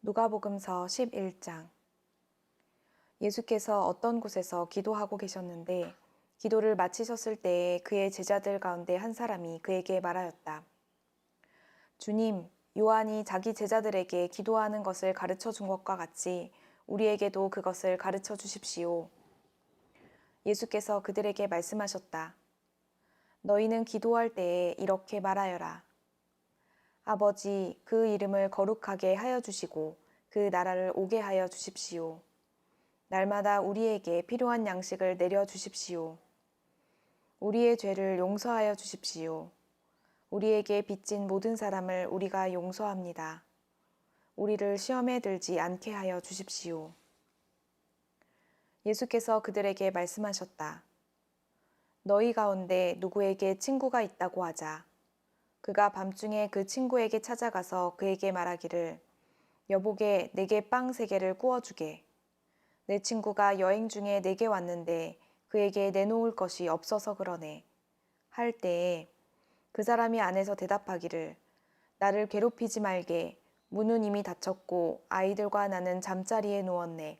누가복음서 11장. 예수께서 어떤 곳에서 기도하고 계셨는데 기도를 마치셨을 때에 그의 제자들 가운데 한 사람이 그에게 말하였다. 주님, 요한이 자기 제자들에게 기도하는 것을 가르쳐 준 것과 같이 우리에게도 그것을 가르쳐 주십시오. 예수께서 그들에게 말씀하셨다. 너희는 기도할 때에 이렇게 말하여라. 아버지, 그 이름을 거룩하게 하여 주시고 그 나라를 오게 하여 주십시오. 날마다 우리에게 필요한 양식을 내려 주십시오. 우리의 죄를 용서하여 주십시오. 우리에게 빚진 모든 사람을 우리가 용서합니다. 우리를 시험에 들지 않게 하여 주십시오. 예수께서 그들에게 말씀하셨다. 너희 가운데 누구에게 친구가 있다고 하자. 그가 밤중에 그 친구에게 찾아가서 그에게 말하기를 여보게 내게 빵 3개를 구워주게. 내 친구가 여행 중에 내게 왔는데 그에게 내놓을 것이 없어서 그러네. 할 때에 그 사람이 안에서 대답하기를 나를 괴롭히지 말게. 문은 이미 닫혔고 아이들과 나는 잠자리에 누웠네.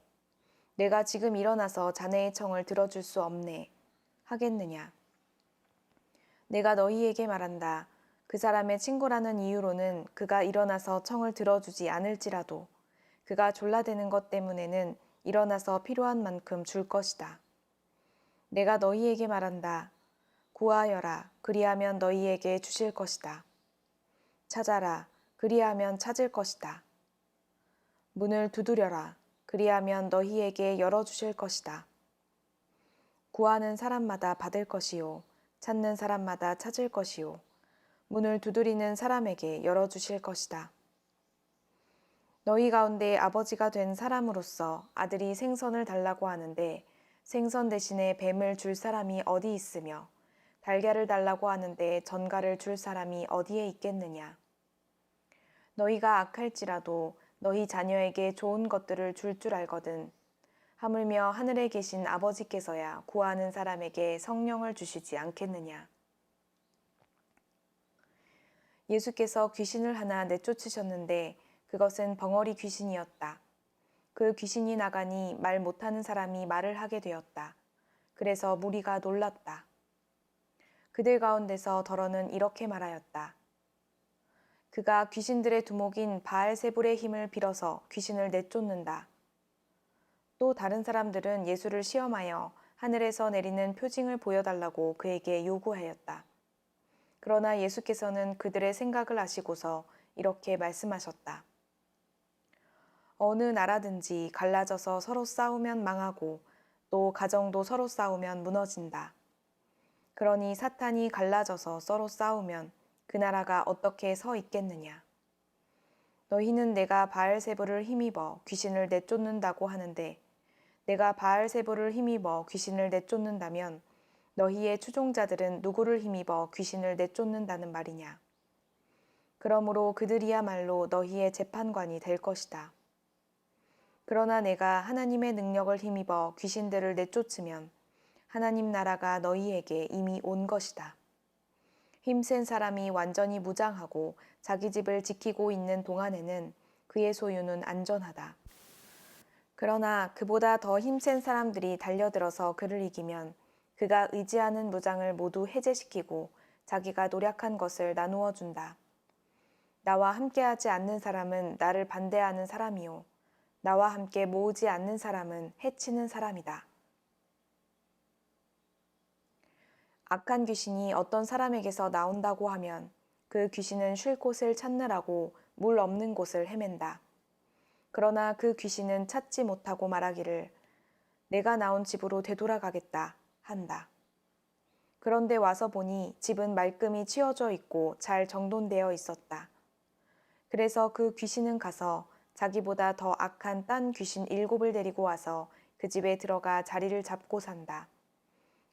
내가 지금 일어나서 자네의 청을 들어줄 수 없네. 하겠느냐. 내가 너희에게 말한다. 그 사람의 친구라는 이유로는 그가 일어나서 청을 들어주지 않을지라도 그가 졸라대는 것 때문에는 일어나서 필요한 만큼 줄 것이다. 내가 너희에게 말한다. 구하여라. 그리하면 너희에게 주실 것이다. 찾아라. 그리하면 찾을 것이다. 문을 두드려라. 그리하면 너희에게 열어주실 것이다. 구하는 사람마다 받을 것이요. 찾는 사람마다 찾을 것이요. 문을 두드리는 사람에게 열어주실 것이다. 너희 가운데 아버지가 된 사람으로서 아들이 생선을 달라고 하는데 생선 대신에 뱀을 줄 사람이 어디 있으며 달걀을 달라고 하는데 전갈을 줄 사람이 어디에 있겠느냐. 너희가 악할지라도 너희 자녀에게 좋은 것들을 줄 줄 알거든. 하물며 하늘에 계신 아버지께서야 구하는 사람에게 성령을 주시지 않겠느냐. 예수께서 귀신을 하나 내쫓으셨는데 그것은 벙어리 귀신이었다. 그 귀신이 나가니 말 못하는 사람이 말을 하게 되었다. 그래서 무리가 놀랐다. 그들 가운데서 더러는 이렇게 말하였다. 그가 귀신들의 두목인 바알세불의 힘을 빌어서 귀신을 내쫓는다. 또 다른 사람들은 예수를 시험하여 하늘에서 내리는 표징을 보여달라고 그에게 요구하였다. 그러나 예수께서는 그들의 생각을 아시고서 이렇게 말씀하셨다. 어느 나라든지 갈라져서 서로 싸우면 망하고 또 가정도 서로 싸우면 무너진다. 그러니 사탄이 갈라져서 서로 싸우면 그 나라가 어떻게 서 있겠느냐. 너희는 내가 바알세불을 힘입어 귀신을 내쫓는다고 하는데 내가 바알세불을 힘입어 귀신을 내쫓는다면 너희의 추종자들은 누구를 힘입어 귀신을 내쫓는다는 말이냐. 그러므로 그들이야말로 너희의 재판관이 될 것이다. 그러나 내가 하나님의 능력을 힘입어 귀신들을 내쫓으면 하나님 나라가 너희에게 이미 온 것이다. 힘센 사람이 완전히 무장하고 자기 집을 지키고 있는 동안에는 그의 소유는 안전하다. 그러나 그보다 더 힘센 사람들이 달려들어서 그를 이기면 그가 의지하는 무장을 모두 해제시키고 자기가 노력한 것을 나누어 준다. 나와 함께하지 않는 사람은 나를 반대하는 사람이요. 나와 함께 모으지 않는 사람은 해치는 사람이다. 악한 귀신이 어떤 사람에게서 나온다고 하면 그 귀신은 쉴 곳을 찾느라고 물 없는 곳을 헤맨다. 그러나 그 귀신은 찾지 못하고 말하기를 내가 나온 집으로 되돌아가겠다 한다. 그런데 와서 보니 집은 말끔히 치워져 있고 잘 정돈되어 있었다. 그래서 그 귀신은 가서 자기보다 더 악한 딴 귀신 7을 데리고 와서 그 집에 들어가 자리를 잡고 산다.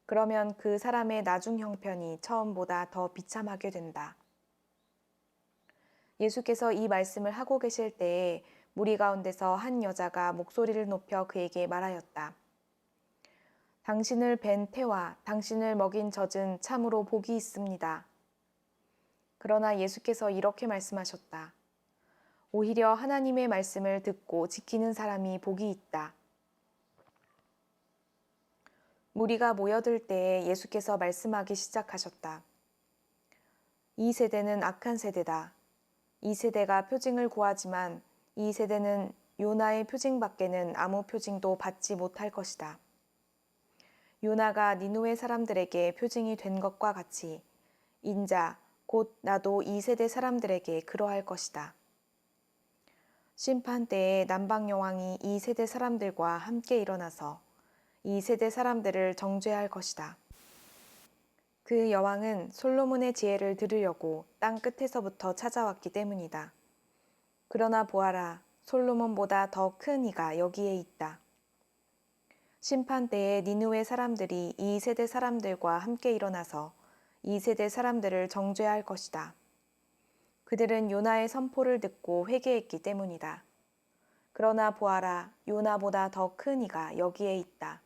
그러면 그 사람의 나중 형편이 처음보다 더 비참하게 된다. 예수께서 이 말씀을 하고 계실 때에 무리 가운데서 한 여자가 목소리를 높여 그에게 말하였다. 당신을 뵌 태와 당신을 먹인 젖은 참으로 복이 있습니다. 그러나 예수께서 이렇게 말씀하셨다. 오히려 하나님의 말씀을 듣고 지키는 사람이 복이 있다. 무리가 모여들 때에 예수께서 말씀하기 시작하셨다. 이 세대는 악한 세대다. 이 세대가 표징을 구하지만 이 세대는 요나의 표징밖에는 아무 표징도 받지 못할 것이다. 요나가 니누의 사람들에게 표징이 된 것과 같이 인자 곧 나도 이 세대 사람들에게 그러할 것이다. 심판 때에 남방 여왕이 이 세대 사람들과 함께 일어나서 이 세대 사람들을 정죄할 것이다. 그 여왕은 솔로몬의 지혜를 들으려고 땅 끝에서부터 찾아왔기 때문이다. 그러나 보아라, 솔로몬보다 더 큰 이가 여기에 있다. 심판 때에 니느웨 사람들이 이 세대 사람들과 함께 일어나서 이 세대 사람들을 정죄할 것이다. 그들은 요나의 선포를 듣고 회개했기 때문이다. 그러나 보아라, 요나보다 더 큰 이가 여기에 있다.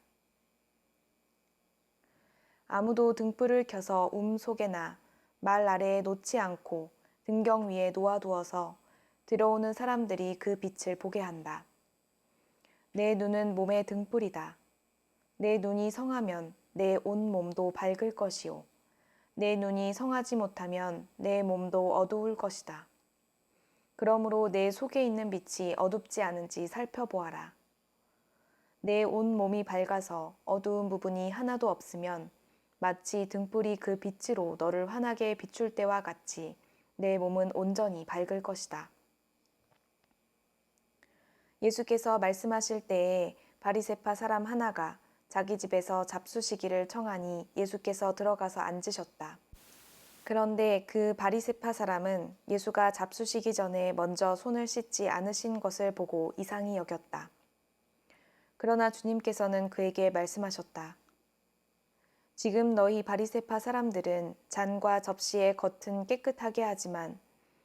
아무도 등불을 켜서 속에나 말 아래에 놓지 않고 등경 위에 놓아두어서 들어오는 사람들이 그 빛을 보게 한다. 내 눈은 몸의 등불이다. 내 눈이 성하면 내 온 몸도 밝을 것이요. 내 눈이 성하지 못하면 내 몸도 어두울 것이다. 그러므로 내 속에 있는 빛이 어둡지 않은지 살펴보아라. 내 온 몸이 밝아서 어두운 부분이 하나도 없으면 마치 등불이 그 빛으로 너를 환하게 비출 때와 같이 내 몸은 온전히 밝을 것이다. 예수께서 말씀하실 때에 바리새파 사람 하나가 자기 집에서 잡수시기를 청하니 예수께서 들어가서 앉으셨다. 그런데 그 바리새파 사람은 예수가 잡수시기 전에 먼저 손을 씻지 않으신 것을 보고 이상히 여겼다. 그러나 주님께서는 그에게 말씀하셨다. 지금 너희 바리새파 사람들은 잔과 접시의 겉은 깨끗하게 하지만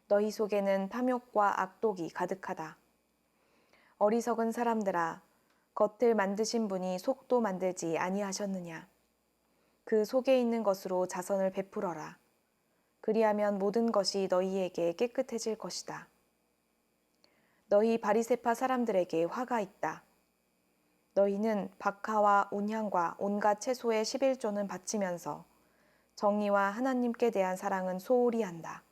너희 속에는 탐욕과 악독이 가득하다. 어리석은 사람들아, 겉을 만드신 분이 속도 만들지 아니하셨느냐. 그 속에 있는 것으로 자선을 베풀어라. 그리하면 모든 것이 너희에게 깨끗해질 것이다. 너희 바리새파 사람들에게 화가 있다. 너희는 박하와 온향과 온갖 채소의 11조는 바치면서 정의와 하나님께 대한 사랑은 소홀히 한다.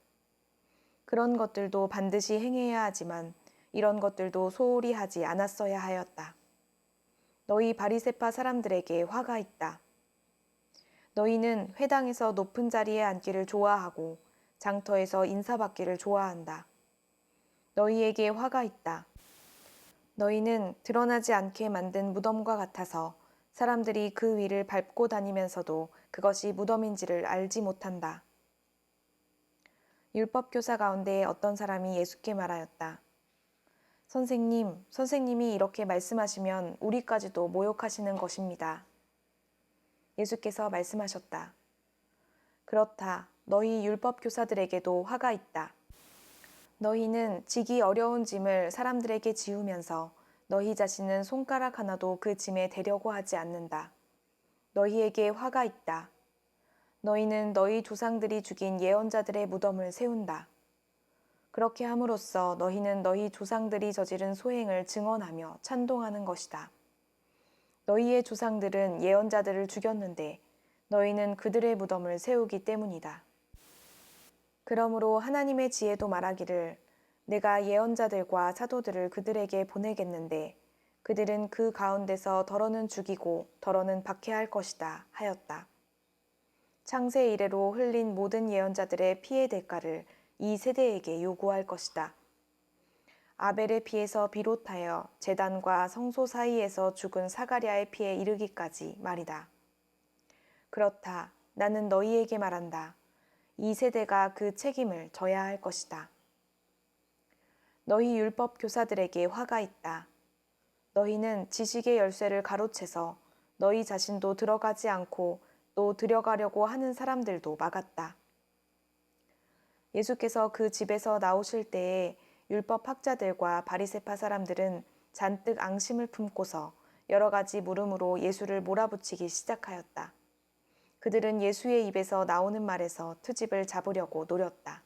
그런 것들도 반드시 행해야 하지만 이런 것들도 소홀히 하지 않았어야 하였다. 너희 바리새파 사람들에게 화가 있다. 너희는 회당에서 높은 자리에 앉기를 좋아하고 장터에서 인사받기를 좋아한다. 너희에게 화가 있다. 너희는 드러나지 않게 만든 무덤과 같아서 사람들이 그 위를 밟고 다니면서도 그것이 무덤인지를 알지 못한다. 율법교사 가운데 어떤 사람이 예수께 말하였다. 선생님, 선생님이 이렇게 말씀하시면 우리까지도 모욕하시는 것입니다. 예수께서 말씀하셨다. 그렇다. 너희 율법교사들에게도 화가 있다. 너희는 지기 어려운 짐을 사람들에게 지우면서 너희 자신은 손가락 하나도 그 짐에 대려고 하지 않는다. 너희에게 화가 있다. 너희는 너희 조상들이 죽인 예언자들의 무덤을 세운다. 그렇게 함으로써 너희는 너희 조상들이 저지른 소행을 증언하며 찬동하는 것이다. 너희의 조상들은 예언자들을 죽였는데 너희는 그들의 무덤을 세우기 때문이다. 그러므로 하나님의 지혜도 말하기를 내가 예언자들과 사도들을 그들에게 보내겠는데 그들은 그 가운데서 더러는 죽이고 더러는 박해할 것이다 하였다. 창세 이래로 흘린 모든 예언자들의 피의 대가를 이 세대에게 요구할 것이다. 아벨의 피에서 비롯하여 제단과 성소 사이에서 죽은 사가랴의 피에 이르기까지 말이다. 그렇다. 나는 너희에게 말한다. 이 세대가 그 책임을 져야 할 것이다. 너희 율법 교사들에게 화가 있다. 너희는 지식의 열쇠를 가로채서 너희 자신도 들어가지 않고 또 들어가려고 하는 사람들도 막았다. 예수께서 그 집에서 나오실 때에 율법 학자들과 바리새파 사람들은 잔뜩 앙심을 품고서 여러 가지 물음으로 예수를 몰아붙이기 시작하였다. 그들은 예수의 입에서 나오는 말에서 트집을 잡으려고 노렸다.